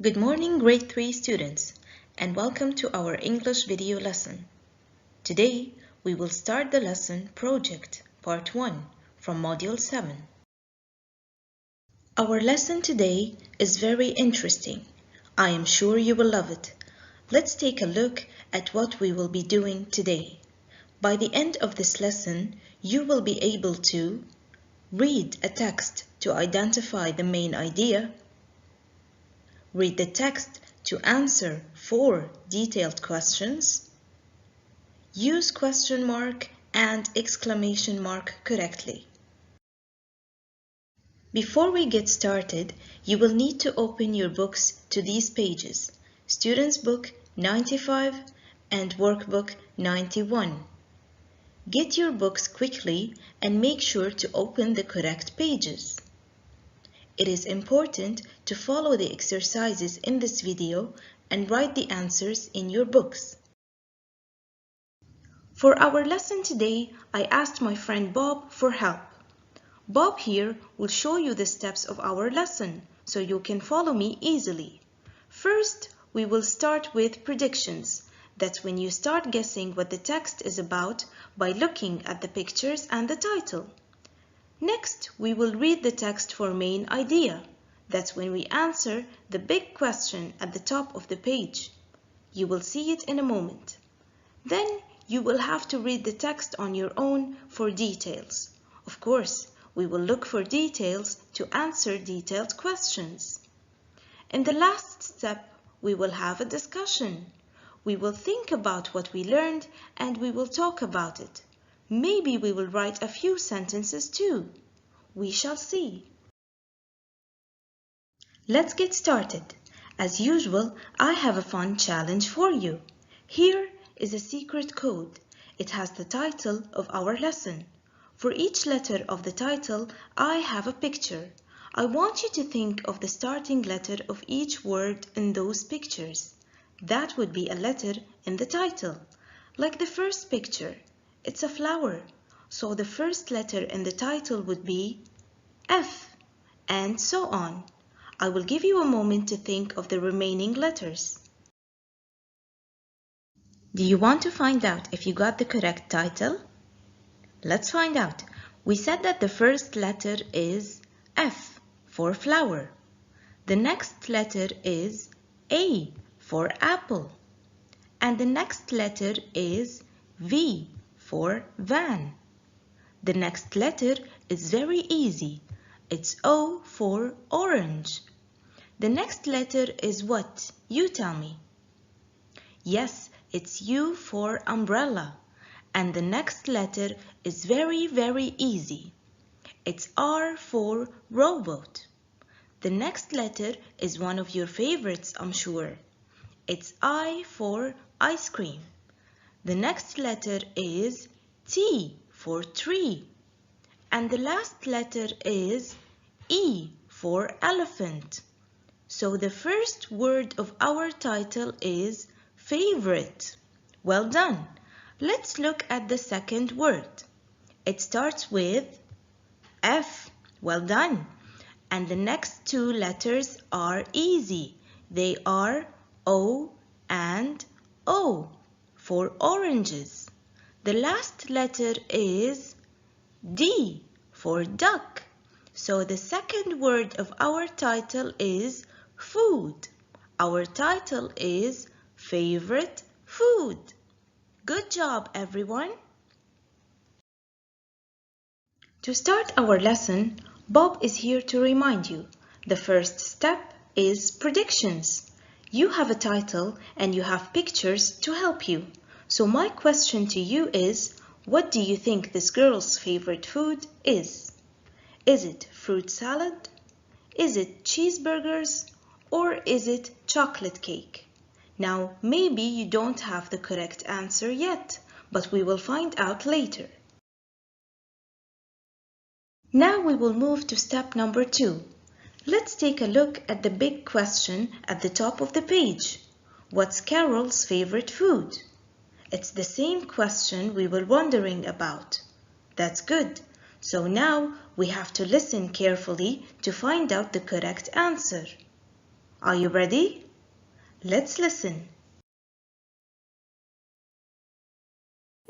Good morning, grade 3 students, and welcome to our English video lesson. Today, we will start the lesson Project Part 1 from Module 7. Our lesson today is very interesting. I am sure you will love it. Let's take a look at what we will be doing today. By the end of this lesson, you will be able to read a text to identify the main idea, read the text to answer 4 detailed questions, use question mark and exclamation mark correctly. Before we get started, you will need to open your books to these pages, Students Book 95 and Workbook 91. Get your books quickly and make sure to open the correct pages. It is important to follow the exercises in this video and write the answers in your books. For our lesson today, I asked my friend Bob for help. Bob here will show you the steps of our lesson so you can follow me easily. First, we will start with predictions. That's when you start guessing what the text is about by looking at the pictures and the title. Next, we will read the text for main idea. That's when we answer the big question at the top of the page. You will see it in a moment. Then, you will have to read the text on your own for details. Of course, we will look for details to answer detailed questions. In the last step, we will have a discussion. We will think about what we learned and we will talk about it. Maybe we will write a few sentences too. We shall see. Let's get started. As usual, I have a fun challenge for you. Here is a secret code. It has the title of our lesson. For each letter of the title, I have a picture. I want you to think of the starting letter of each word in those pictures. That would be a letter in the title. Like the first picture. It's a flower, so the first letter in the title would be F, and so on. I will give you a moment to think of the remaining letters. Do you want to find out if you got the correct title? Let's find out. We said that the first letter is F for flower. The next letter is A for apple. And the next letter is V for van. The next letter is very easy. It's O for orange. The next letter is what? You tell me. Yes, it's U for umbrella. And the next letter is very, very easy. It's R for rowboat. The next letter is one of your favorites, I'm sure. It's I for ice cream. The next letter is T for tree. And the last letter is E for elephant. So the first word of our title is favorite. Well done. Let's look at the second word. It starts with F. Well done. And the next 2 letters are easy. They are O and O for oranges. The last letter is D for duck. So the second word of our title is food. Our title is favorite food. Good job, everyone. To start our lesson, Bob is here to remind you. The first step is predictions. You have a title and you have pictures to help you. So my question to you is, what do you think this girl's favorite food is? Is it fruit salad? Is it cheeseburgers? Or is it chocolate cake? Now, maybe you don't have the correct answer yet, but we will find out later. Now we will move to step number 2. Let's take a look at the big question at the top of the page. What's Carol's favorite food? It's the same question we were wondering about. That's good. So now we have to listen carefully to find out the correct answer. Are you ready? Let's listen.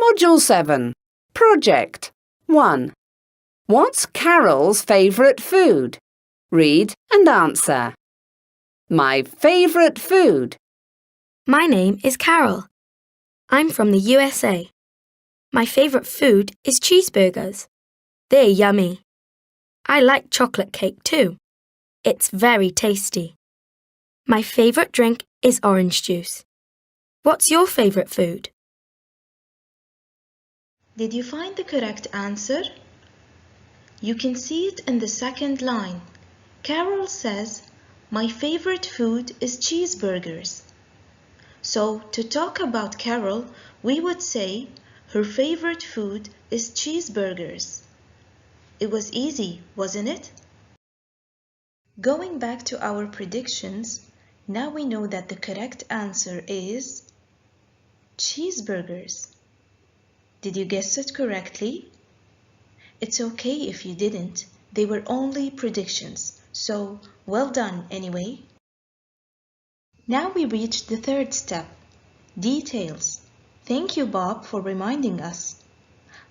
Module 7. Project 1. What's Carol's favourite food? Read and answer. My favourite food. My name is Carol. I'm from the USA. My favourite food is cheeseburgers. They're yummy. I like chocolate cake too. It's very tasty. My favourite drink is orange juice. What's your favourite food? Did you find the correct answer? You can see it in the second line. Carol says, "My favorite food is cheeseburgers." So, to talk about Carol, we would say her favorite food is cheeseburgers. It was easy, wasn't it? Going back to our predictions, now we know that the correct answer is cheeseburgers. Did you guess it correctly? It's okay if you didn't. They were only predictions, so well done anyway. Now we reached the third step, details. Thank you, Bob, for reminding us.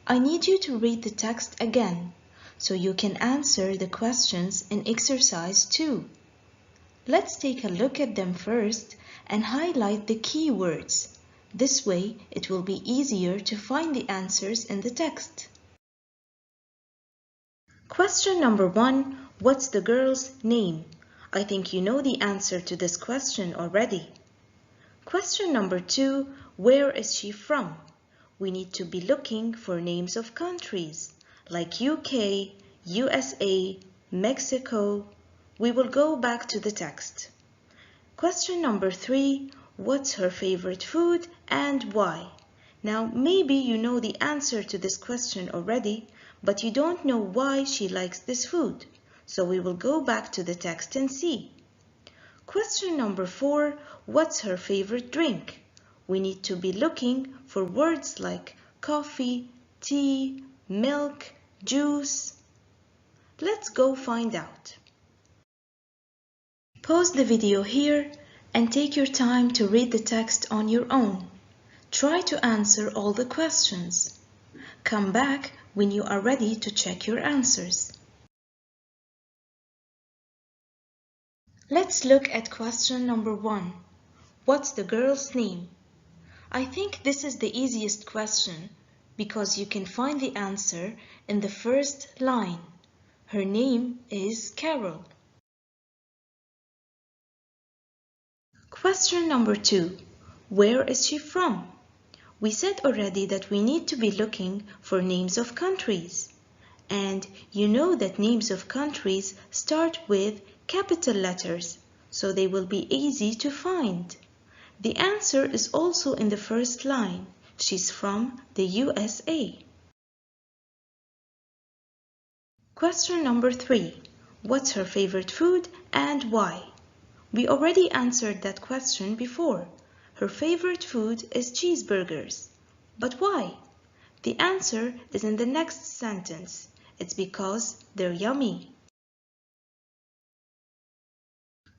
I need you to read the text again, so you can answer the questions in exercise 2. Let's take a look at them first and highlight the key words. This way, it will be easier to find the answers in the text. Question number 1, what's the girl's name? I think you know the answer to this question already. Question number 2, where is she from? We need to be looking for names of countries, like UK, USA, Mexico. We will go back to the text. Question number 3, what's her favorite food and why? Now, maybe you know the answer to this question already, but you don't know why she likes this food. So we will go back to the text and see. Question number 4, what's her favorite drink? We need to be looking for words like coffee, tea, milk, juice. Let's go find out. Pause the video here and take your time to read the text on your own. Try to answer all the questions. Come back when you are ready to check your answers. Let's look at question number 1. What's the girl's name? I think this is the easiest question because you can find the answer in the first line. Her name is Carol. Question number 2. Where is she from? We said already that we need to be looking for names of countries. And you know that names of countries start with capital letters, so they will be easy to find. The answer is also in the first line. She's from the USA. Question number 3. What's her favorite food and why? We already answered that question before. Her favorite food is cheeseburgers. But why? The answer is in the next sentence. It's because they're yummy.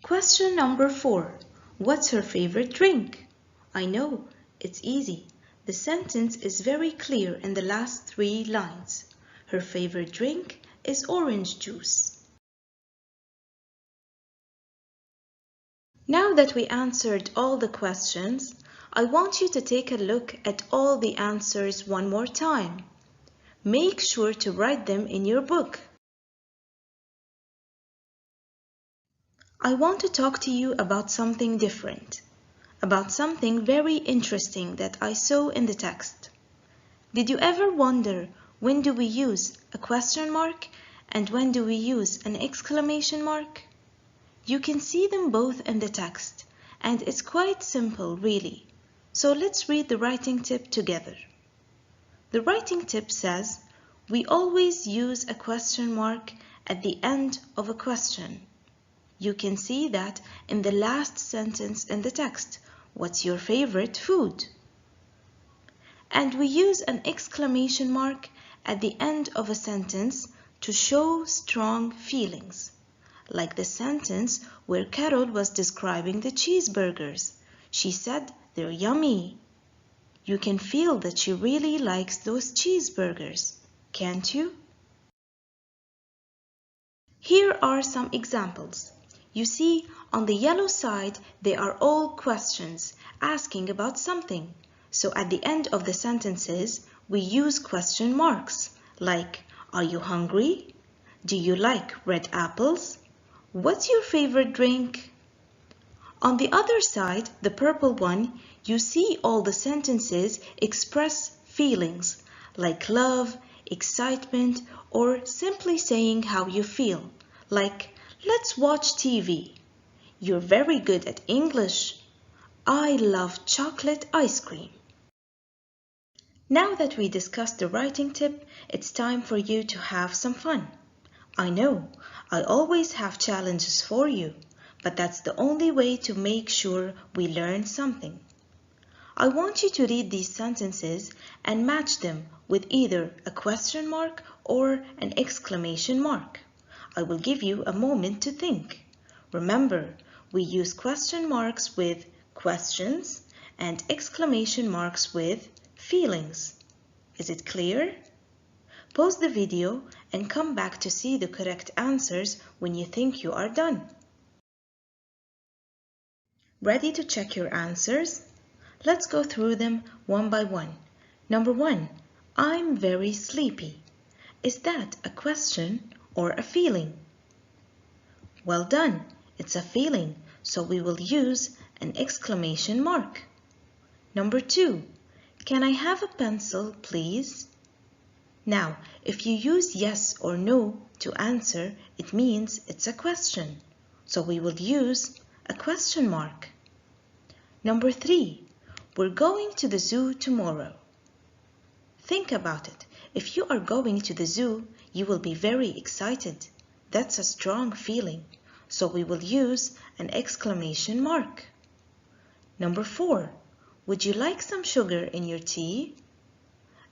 Question number 4. What's her favorite drink? I know, it's easy. The sentence is very clear in the last 3 lines. Her favorite drink is orange juice. Now that we answered all the questions, I want you to take a look at all the answers one more time. Make sure to write them in your book. I want to talk to you about something different, about something very interesting that I saw in the text. Did you ever wonder when do we use a question mark and when do we use an exclamation mark? You can see them both in the text, and it's quite simple, really. So let's read the writing tip together. The writing tip says, we always use a question mark at the end of a question. You can see that in the last sentence in the text, what's your favorite food? And we use an exclamation mark at the end of a sentence to show strong feelings. like the sentence where Carol was describing the cheeseburgers. She said they're yummy. You can feel that she really likes those cheeseburgers, can't you? Here are some examples. You see, on the yellow side, they are all questions asking about something. So at the end of the sentences, we use question marks like, are you hungry? Do you like red apples? What's your favorite drink? On the other side, the purple one, you see all the sentences express feelings like love, excitement, or simply saying how you feel, like, let's watch TV. You're very good at English. I love chocolate ice cream. Now that we discussed the writing tip, it's time for you to have some fun. I know, I always have challenges for you, but that's the only way to make sure we learn something. I want you to read these sentences and match them with either a question mark or an exclamation mark. I will give you a moment to think. Remember, we use question marks with questions and exclamation marks with feelings. Is it clear? Pause the video and come back to see the correct answers when you think you are done. Ready to check your answers? Let's go through them one by one. Number 1, I'm very sleepy. Is that a question or a feeling? Well done, it's a feeling, so we will use an exclamation mark. Number 2, can I have a pencil, please? Now, if you use yes or no to answer, it means it's a question, so we will use a question mark. Number 3, we're going to the zoo tomorrow. Think about it. If you are going to the zoo, you will be very excited. That's a strong feeling, so we will use an exclamation mark. Number 4, would you like some sugar in your tea?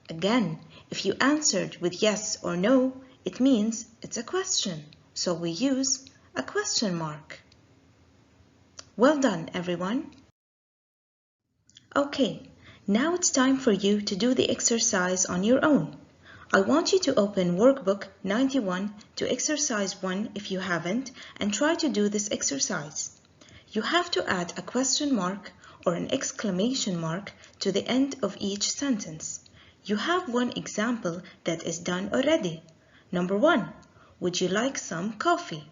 Again, if you answered with yes or no, it means it's a question, so we use a question mark. Well done, everyone. Okay, now it's time for you to do the exercise on your own. I want you to open workbook 91 to exercise 1 if you haven't, and try to do this exercise. You have to add a question mark or an exclamation mark to the end of each sentence. You have one example that is done already. Number 1, would you like some coffee?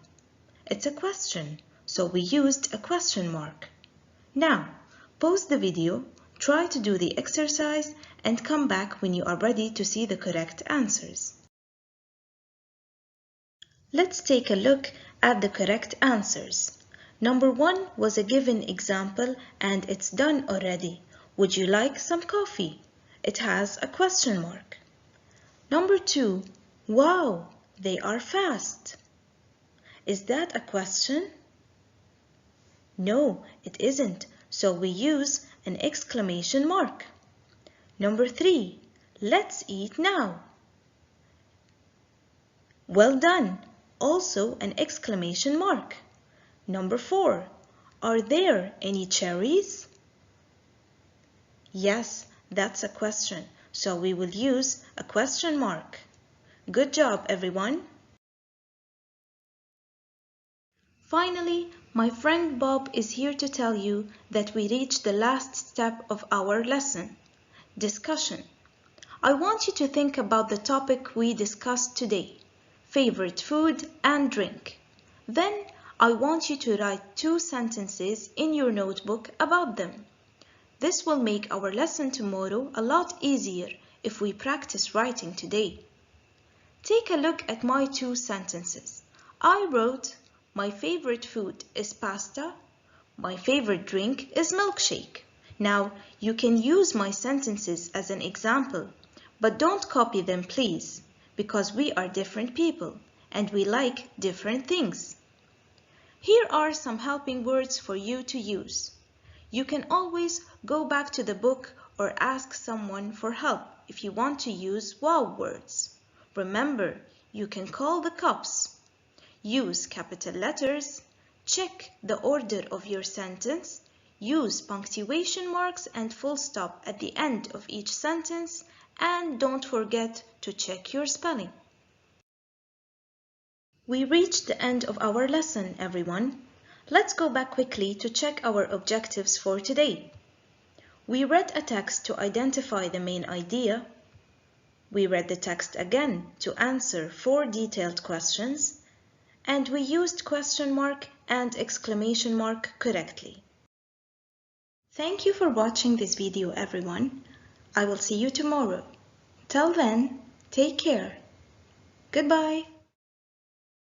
It's a question, so we used a question mark. Now, pause the video, try to do the exercise, and come back when you are ready to see the correct answers. Let's take a look at the correct answers. Number 1 was a given example and it's done already. Would you like some coffee? It has a question mark. Number 2, wow, they are fast. Is that a question? No, it isn't, so we use an exclamation mark. Number 3, let's eat now. Well done, also an exclamation mark. Number 4, are there any cherries? Yes, that's a question, so we will use a question mark. Good job, everyone. Finally, my friend Bob is here to tell you that we reached the last step of our lesson, discussion. I want you to think about the topic we discussed today, favorite food and drink. Then, I want you to write 2 sentences in your notebook about them. This will make our lesson tomorrow a lot easier if we practice writing today. Take a look at my 2 sentences. I wrote, my favorite food is pasta. My favorite drink is milkshake. Now, you can use my sentences as an example, but don't copy them, please, because we are different people and we like different things. Here are some helping words for you to use. You can always go back to the book or ask someone for help if you want to use wow words. Remember, you can call the cops. use capital letters, check the order of your sentence, use punctuation marks and full stop at the end of each sentence, and don't forget to check your spelling. We reached the end of our lesson, everyone. Let's go back quickly to check our objectives for today. We read a text to identify the main idea. We read the text again to answer 4 detailed questions. And we used question mark and exclamation mark correctly. Thank you for watching this video, everyone. I will see you tomorrow. Till then, take care. Goodbye.